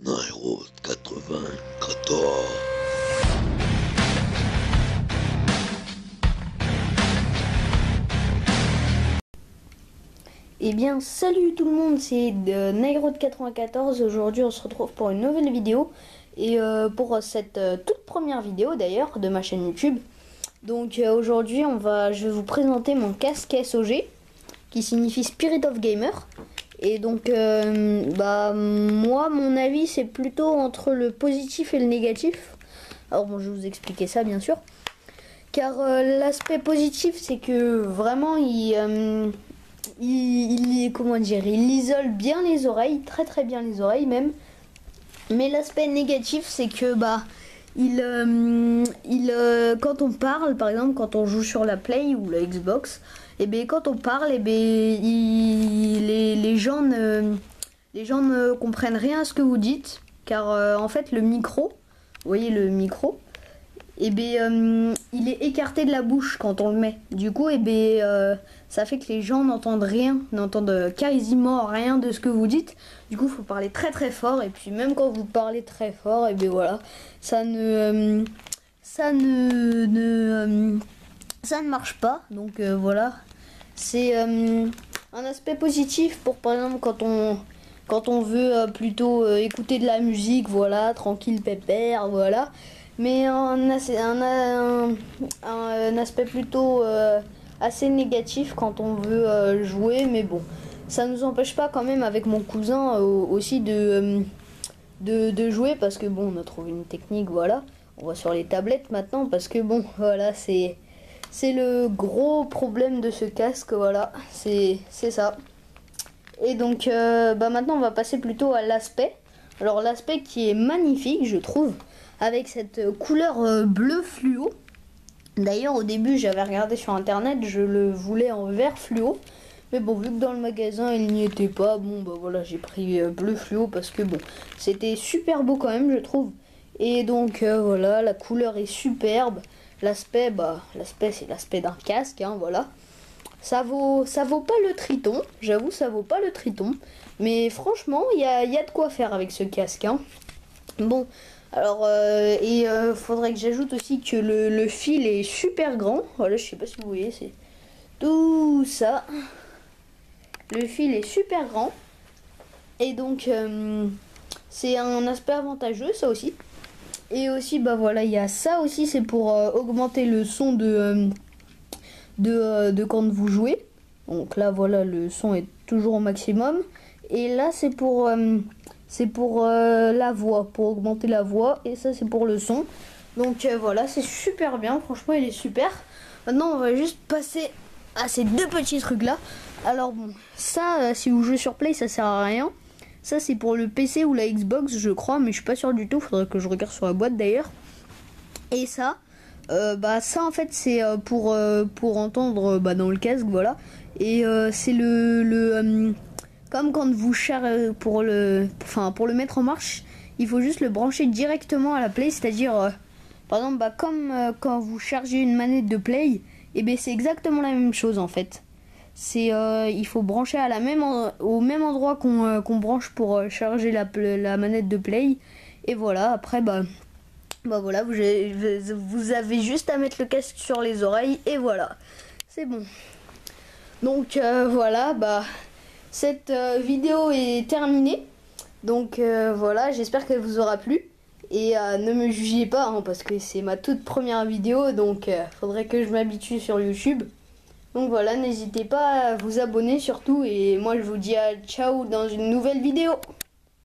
Nairo 94. Eh bien salut tout le monde, c'est Nairo de 94. Aujourd'hui on se retrouve pour une nouvelle vidéo. Et pour cette toute première vidéo d'ailleurs de ma chaîne YouTube. Donc aujourd'hui je vais vous présenter mon casque SOG, qui signifie Spirit of Gamer. Et donc moi mon avis c'est plutôt entre le positif et le négatif. Alors bon, je vais vous expliquer ça bien sûr. Car l'aspect positif c'est que vraiment comment dire, il isole bien les oreilles, très bien les oreilles même. Mais l'aspect négatif c'est que quand on parle, par exemple quand on joue sur la Play ou la Xbox, et bien quand on parle, et bien les gens ne comprennent rien à ce que vous dites, car en fait le micro, vous voyez le micro, et bien il est écarté de la bouche quand on le met. Du coup, et bien ça fait que les gens n'entendent rien, n'entendent quasiment rien de ce que vous dites. Du coup, il faut parler très fort, et puis même quand vous parlez très fort, et bien voilà, ça ne marche pas. Donc voilà, c'est un aspect positif pour, par exemple, quand on veut plutôt écouter de la musique, voilà, tranquille, pépère, voilà. Mais un aspect plutôt assez négatif quand on veut jouer. Mais bon, ça nous empêche pas quand même avec mon cousin aussi de jouer, parce que bon, on a trouvé une technique, voilà. On va sur les tablettes maintenant, parce que bon, voilà, c'est le gros problème de ce casque, voilà, c'est ça. Et donc maintenant on va passer plutôt à l'aspect. Alors l'aspect qui est magnifique, je trouve, avec cette couleur bleu fluo. D'ailleurs au début j'avais regardé sur internet, je le voulais en vert fluo. Mais bon, vu que dans le magasin il n'y était pas, bon bah voilà, j'ai pris bleu fluo parce que bon, c'était super beau quand même, je trouve. Et donc voilà, la couleur est superbe. L'aspect, c'est l'aspect d'un casque, hein, voilà. Ça vaut pas le Triton, j'avoue, ça vaut pas le Triton. Mais franchement, il y a de quoi faire avec ce casque, hein. Bon, alors, faudrait que j'ajoute aussi que le fil est super grand. Voilà, je sais pas si vous voyez, c'est tout ça. Le fil est super grand. Et donc, c'est un aspect avantageux, ça aussi. Et aussi, bah voilà, il y a ça aussi, c'est pour augmenter le son de quand vous jouez. Donc là, voilà, le son est toujours au maximum. Et là, c'est pour la voix, pour augmenter la voix. Et ça, c'est pour le son. Donc voilà, c'est super bien. Franchement, il est super. Maintenant, on va juste passer à ces deux petits trucs-là. Alors bon, ça, si vous jouez sur Play, ça sert à rien. Ça, c'est pour le PC ou la Xbox, je crois, mais je suis pas sûr du tout. Faudrait que je regarde sur la boîte d'ailleurs. Et ça, ça en fait, c'est pour entendre dans le casque, voilà. Et c'est comme quand vous chargez pour le mettre en marche, il faut juste le brancher directement à la Play, c'est-à-dire par exemple comme quand vous chargez une manette de Play, et ben c'est exactement la même chose en fait. C'est il faut brancher à au même endroit qu'on branche pour charger la manette de Play. Et voilà, après voilà, vous avez juste à mettre le casque sur les oreilles et voilà, c'est bon. Donc voilà, cette vidéo est terminée. Donc voilà, j'espère qu'elle vous aura plu. Et ne me jugez pas, hein, parce que c'est ma toute première vidéo, donc faudrait que je m'habitue sur YouTube. Donc voilà, n'hésitez pas à vous abonner surtout, et moi je vous dis à ciao dans une nouvelle vidéo.